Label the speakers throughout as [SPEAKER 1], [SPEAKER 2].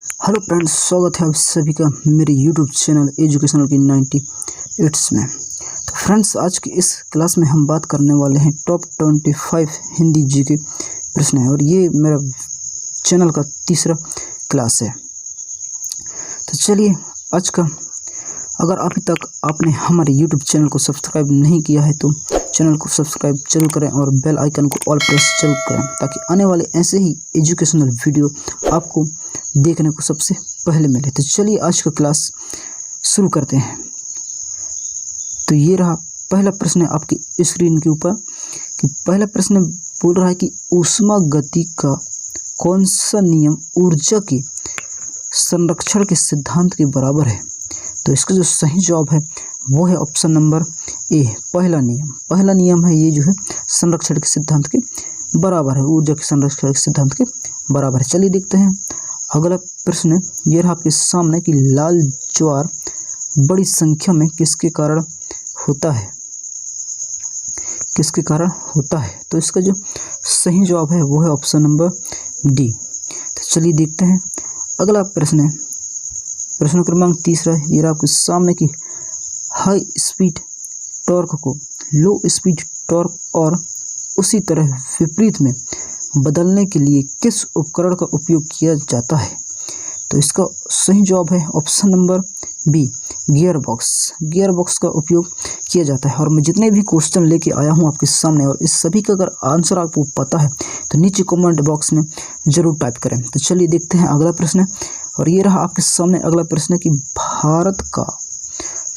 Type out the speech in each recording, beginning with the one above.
[SPEAKER 1] Hello friends, स्वागत है आप सभी का मेरे यूट्यूब चैनल एजुकेशनल की 98 में। तो फ्रेंड्स, आज की इस क्लास में हम बात करने वाले हैं टॉप 25 हिंदी जी के प्रश्न हैं और ये मेरा चैनल का तीसरा क्लास है। तो चलिए आज का, अगर अभी तक आपने हमारे यूट्यूब चैनल को सब्सक्राइब नहीं किया है तो चैनल को सब्सक्राइब जरूर करें और बेल आइकन को ऑल प्रेस जरूर करें ताकि आने वाले ऐसे ही एजुकेशनल वीडियो आपको देखने को सबसे पहले मिले। तो चलिए आज का क्लास शुरू करते हैं। तो ये रहा पहला प्रश्न आपकी स्क्रीन के ऊपर कि पहला प्रश्न बोल रहा है कि ऊष्मा गति का कौन सा नियम ऊर्जा के संरक्षण के सिद्धांत के बराबर है। तो इसका जो सही जवाब है वो है ऑप्शन नंबर ए, पहला नियम। पहला नियम है ये जो है संरक्षण के सिद्धांत के बराबर है, ऊर्जा के संरक्षण के सिद्धांत के बराबर है। चलिए देखते हैं अगला प्रश्न। ये रहा आपके सामने कि लाल ज्वार बड़ी संख्या में किसके कारण होता है, किसके कारण होता है। तो इसका जो सही जवाब है वो है ऑप्शन नंबर डी। तो चलिए देखते हैं अगला प्रश्न है, प्रश्न क्रमांक तीसरा। ये रहा आपके सामने कि हाई स्पीड टॉर्क को लो स्पीड टॉर्क और उसी तरह विपरीत में बदलने के लिए किस उपकरण का उपयोग किया जाता है। तो इसका सही जवाब है option number B, gear box. Gear box का उपयोग किया जाता है। और मैं जितने भी क्वेश्चन लेके आया हूँ आपके सामने और इस सभी का अगर आंसर आपको पता है तो नीचे कमेंट बॉक्स में ज़रूर टाइप करें। तो चलिए देखते हैं अगला प्रश्न। और ये रहा आपके सामने अगला प्रश्न कि भारत का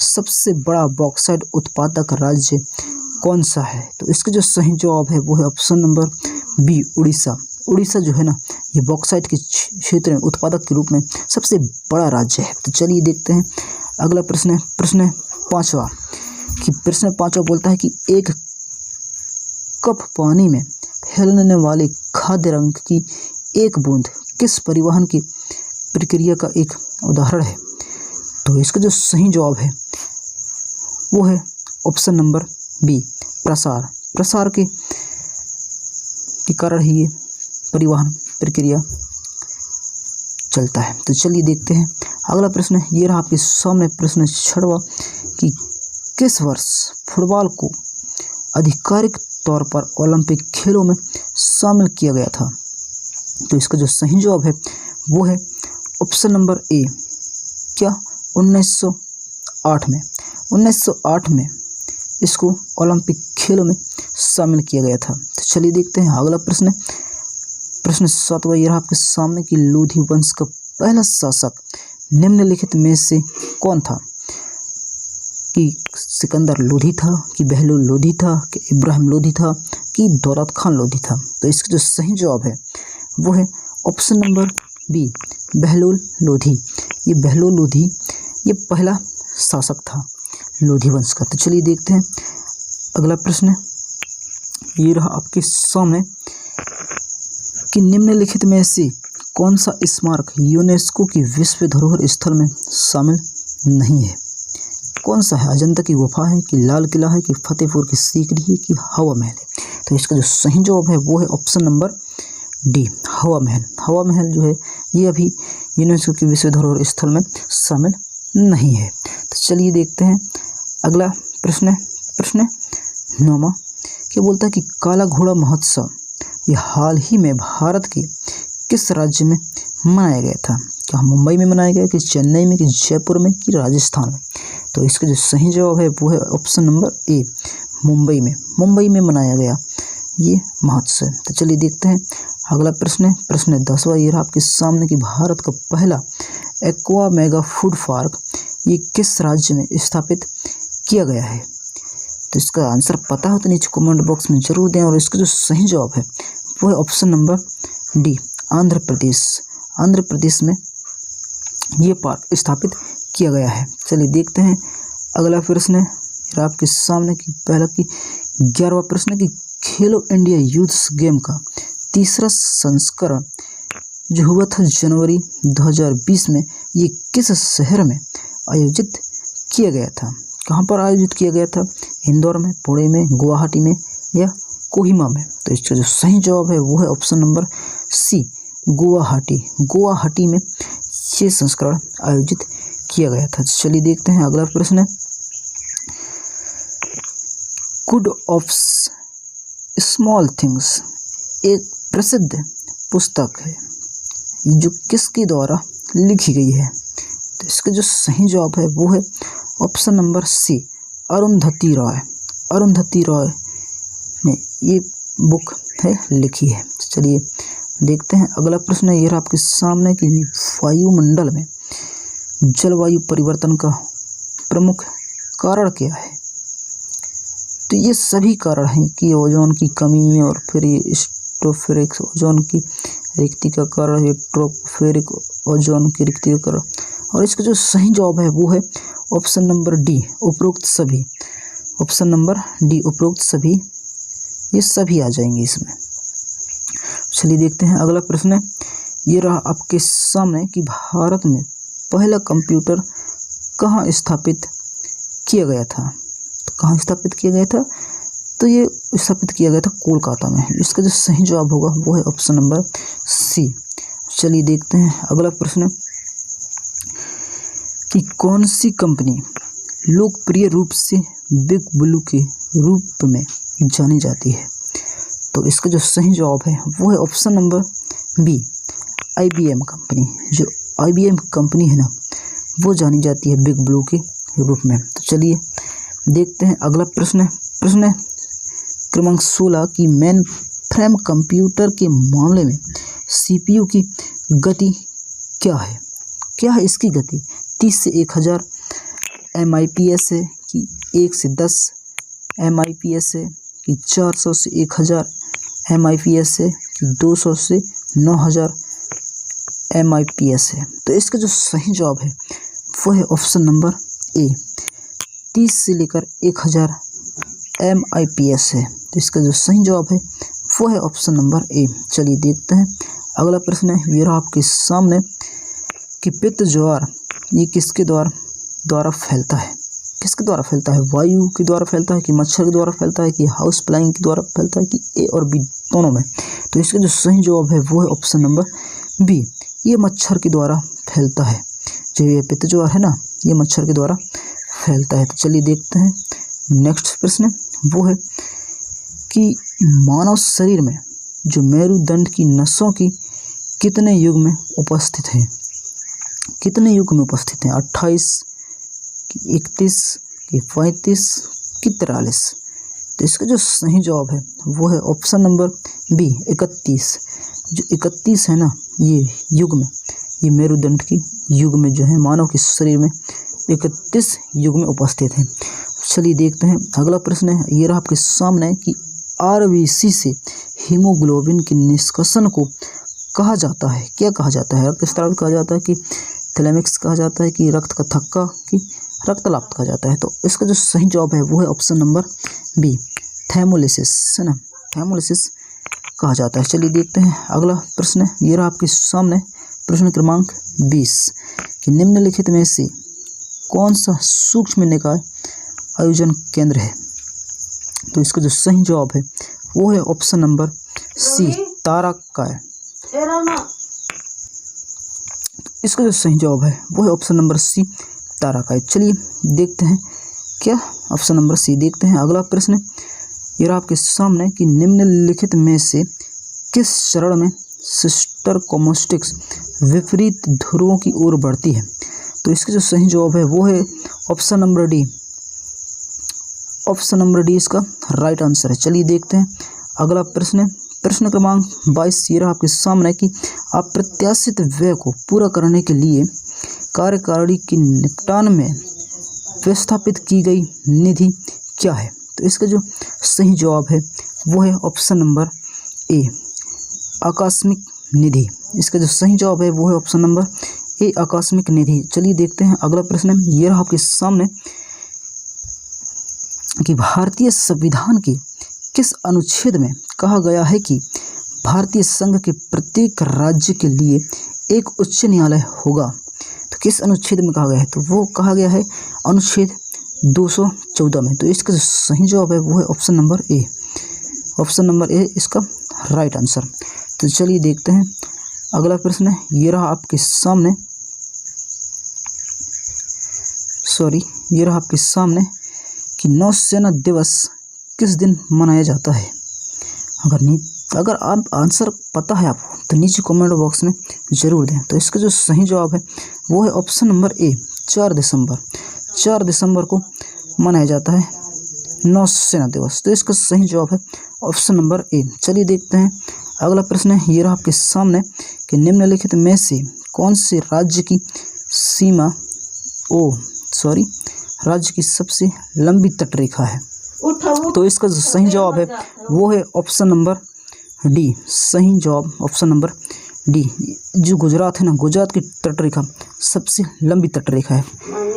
[SPEAKER 1] सबसे बड़ा बॉक्साइट उत्पादक राज्य कौन सा है। तो इसका जो सही जवाब है वो है option number B, Orissa. Orissa जो है ना, ये बॉक्साइट के क्षेत्र में उत्पादक के रूप में सबसे बड़ा राज्य है। तो चलिए देखते हैं अगला प्रश्न। प्रश्न पाँचवा कि प्रश्न पाँचवा बोलता है कि एक कप पानी में फैलने वाले खाद्य रंग की एक बूंद किस परिवहन की प्रक्रिया का एक उदाहरण है। तो इसका जो सही जवाब है वो है ऑप्शन नंबर बी, प्रसार। प्रसार के कारण ही ये परिवहन प्रक्रिया चलता है। तो चलिए देखते हैं अगला प्रश्न। ये रहा आपके सामने प्रश्न छठवां कि किस वर्ष फुटबॉल को आधिकारिक तौर पर ओलंपिक खेलों में शामिल किया गया था। तो इसका जो सही जवाब है वो है ऑप्शन नंबर ए, क्या 1908 में। 1908 में इसको ओलंपिक खेलों में शामिल किया गया था। तो चलिए देखते हैं अगला प्रश्न। प्रश्न सातवां ये रहा आपके सामने कि लोधी वंश का पहला शासक निम्नलिखित में से कौन था। कि सिकंदर लोधी था, कि बहलोल लोधी था, कि इब्राहिम लोधी था, कि दौलत खान लोधी था। तो इसका जो सही जवाब है वो है option number B, Bahlol Lodhi. ये बहलोल लोधी ये पहला शासक था लोधी वंश का। तो चलिए देखते हैं अगला प्रश्न। ये रहा आपके सामने कि निम्नलिखित में से कौन सा स्मारक यूनेस्को की विश्व धरोहर स्थल में शामिल नहीं है। कौन सा है, अजंता की गुफा है, कि लाल किला है, कि फतेहपुर की सीकरी है, कि हवा महल है। तो इसका जो सही जवाब है वो है ऑप्शन नंबर डी, हवा महल। हवा महल जो है ये अभी यूनेस्को की विश्व धरोहर स्थल में शामिल नहीं है। तो चलिए देखते हैं अगला प्रश्न। प्रश्न 9वां क्या बोलता है कि काला घोड़ा महोत्सव ये हाल ही में भारत के किस राज्य में मनाया गया था। क्या मुंबई में मनाया गया, कि चेन्नई में, कि जयपुर में, कि राजस्थान में। तो इसका जो सही जवाब है वो है ऑप्शन नंबर ए, मुंबई में। मुंबई में मनाया गया ये महोत्सव। तो चलिए देखते हैं अगला प्रश्न। प्रश्न 10वां ये रहा आपके सामने कि भारत का पहला एक्वा मेगा फूड पार्क ये किस राज्य में स्थापित किया गया है। तो इसका आंसर पता हो तो नीचे कमेंट बॉक्स में जरूर दें। और इसका जो सही जवाब है वो है option number D, Andhra Pradesh. Andhra Pradesh में ये पार्क स्थापित किया गया है। चलिए देखते हैं अगला प्रश्न। आपके सामने की पहला की 11वां प्रश्न कि खेलो इंडिया यूथ गेम का तीसरा संस्करण जो हुआ था जनवरी 2020 में ये किस शहर में आयोजित किया गया था। कहाँ पर आयोजित किया गया था, इंदौर में, पुणे में, गुवाहाटी में या कोहिमा में। तो इसका जो सही जवाब है वो है option number C, Guwahati. Guwahati में ये संस्करण आयोजित किया गया था। चलिए देखते हैं अगला प्रश्न है, गुड ऑफ स्मॉल थिंग्स एक प्रसिद्ध पुस्तक है जो किसके द्वारा लिखी गई है? तो इसका जो सही जवाब है वो है option number C, Arundhati Roy. Arundhati Roy ने ये बुक है लिखी है। चलिए देखते हैं अगला प्रश्न है, ये रहा आपके सामने कि वायुमंडल में जलवायु परिवर्तन का प्रमुख कारण क्या है? तो ये सभी कारण हैं कि ओजोन की कमी और फिर ये स्ट्रोफेरिक ओजोन की रिक्ति का कारण है, ट्रोपोस्फेरिक ओजोन की रिक्ति का कारण, और इसका जो सही जवाब है वो है ऑप्शन नंबर डी, उपरोक्त सभी। ऑप्शन नंबर डी, उपरोक्त सभी, ये सभी आ जाएंगे इसमें। चलिए देखते हैं अगला प्रश्न है, ये रहा आपके सामने कि भारत में पहला कंप्यूटर कहाँ स्थापित किया गया था? तो कहाँ स्थापित किया गया था? तो ये स्थापित किया गया था कोलकाता में। इसका जो सही जवाब होगा वो है ऑप्शन नंबर सी। चलिए देखते हैं अगला प्रश्न कि कौन सी कंपनी लोकप्रिय रूप से बिग ब्लू के रूप में जानी जाती है? तो इसका जो सही जवाब है वो है option number B, IBM company. जो IBM कंपनी है ना, वो जानी जाती है बिग ब्लू के रूप में। तो चलिए देखते हैं अगला प्रश्न। प्रश्न क्रमांक 16 की मेन फ्रेम कंप्यूटर के मामले में CPU की गति क्या है? क्या है इसकी गति? 30 से 1000 MIPS है कि 1 से 10 MIPS है कि 400 से 1000 MIPS है कि 200 से 9000 MIPS है? तो इसका जो सही जवाब है वो है ऑप्शन नंबर ए, 30 से लेकर 1000 MIPS है। तो इसका जो सही जवाब है वो है ऑप्शन नंबर ए। चलिए देखते हैं अगला प्रश्न है, ये रहा आपके सामने कि पित्त ज्वार ये किसके द्वारा फैलता है? किसके द्वारा फैलता है? वायु के द्वारा फैलता है कि मच्छर के द्वारा फैलता है कि हाउस फ्लाइंग के द्वारा फैलता है कि ए और बी दोनों में? तो इसका जो सही जवाब है वो है ऑप्शन नंबर बी, ये मच्छर के द्वारा फैलता है। जो ये पित्त ज्वार है ना, ये मच्छर के द्वारा फैलता है। तो चलिए देखते हैं नेक्स्ट प्रश्न, वो है कि मानव शरीर में जो मेरुदंड की नसों की कितने युग में उपस्थित हैं? कितने युग में उपस्थित हैं? 28 कि 31 कि 35 कि 43? तो इसका जो सही जवाब है वो है ऑप्शन नंबर बी, 31। जो 31 है ना, ये युग में, ये मेरुदंड की युग में जो है मानव के शरीर में 31 युग में उपस्थित हैं। चलिए देखते हैं अगला प्रश्न है, ये रहा आपके सामने कि RBC से हीमोग्लोबिन के निष्कर्षण को कहा जाता है? क्या कहा जाता है? रक्तस्राव कहा जाता है कि थैलेमिक्स कहा जाता है कि रक्त का थक्का कि रक्तलाप कहा जाता है? तो इसका जो सही जवाब है वो है ऑप्शन नंबर बी, थैमोलिसिस है ना, थैमोलिसिस कहा जाता है। चलिए देखते हैं अगला प्रश्न, ये रहा आपके सामने प्रश्न क्रमांक 20 कि निम्नलिखित में से कौन सा सूक्ष्म निकाय आयोजन केंद्र है? तो इसका जो सही जवाब है वो है ऑप्शन नंबर सी, ताराकाय। इसका जो सही जवाब है वो है ऑप्शन नंबर सी, ताराकाय। चलिए देखते हैं क्या ऑप्शन नंबर सी। देखते हैं अगला प्रश्न, ये रहा आपके सामने कि निम्नलिखित में से किस चरण में सिस्टर क्रोमैटिक्स विपरीत ध्रुवों की ओर बढ़ती है? तो इसका जो सही जवाब है वो है option number D. Option number D इसका राइट आंसर है। चलिए देखते हैं अगला प्रश्न, प्रश्न क्रमांक 22 ये रहा आपके सामने कि अप्रत्याशित व्यय को पूरा करने के लिए कार्यकारिणी के निपटान में व्यवस्थापित की गई निधि क्या है? तो इसका जो सही जवाब है वो है ऑप्शन नंबर ए, आकस्मिक निधि। इसका जो सही जवाब है वो है ऑप्शन नंबर ए, आकस्मिक निधि। चलिए देखते हैं अगला प्रश्न, ये रहा आपके सामने कि भारतीय संविधान के किस अनुच्छेद में कहा गया है कि भारतीय संघ के प्रत्येक राज्य के लिए एक उच्च न्यायालय होगा? तो किस अनुच्छेद में कहा गया है? तो वो कहा गया है अनुच्छेद 214 में। तो इसका जो सही जवाब है वो है option number A. Option number A इसका राइट आंसर। तो चलिए देखते हैं अगला प्रश्न, ये रहा आपके सामने ये रहा आपके सामने कि नौसेना दिवस किस दिन मनाया जाता है। अगर आप आंसर पता है आपको तो नीचे कमेंट बॉक्स में ज़रूर दें। तो इसका जो सही जवाब है वो है ऑप्शन नंबर ए, 4 दिसंबर। 4 दिसंबर को मनाया जाता है नौसेना दिवस। तो इसका सही जवाब है ऑप्शन नंबर ए। चलिए देखते हैं अगला प्रश्न है, ये रहा आपके सामने कि निम्नलिखित में से कौन से राज्य की राज्य की सबसे लंबी तटरेखा है। तो इसका जो सही जवाब है वो है ऑप्शन नंबर डी। सही जवाब ऑप्शन नंबर डी। जो गुजरात है ना, गुजरात की तटरेखा सबसे लंबी तटरेखा है।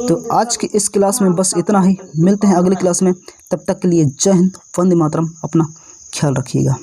[SPEAKER 1] तो आज की इस क्लास में बस इतना ही। मिलते हैं अगली क्लास में, तब तक के लिए जय हिंद, वंदे मातरम। अपना ख्याल रखिएगा।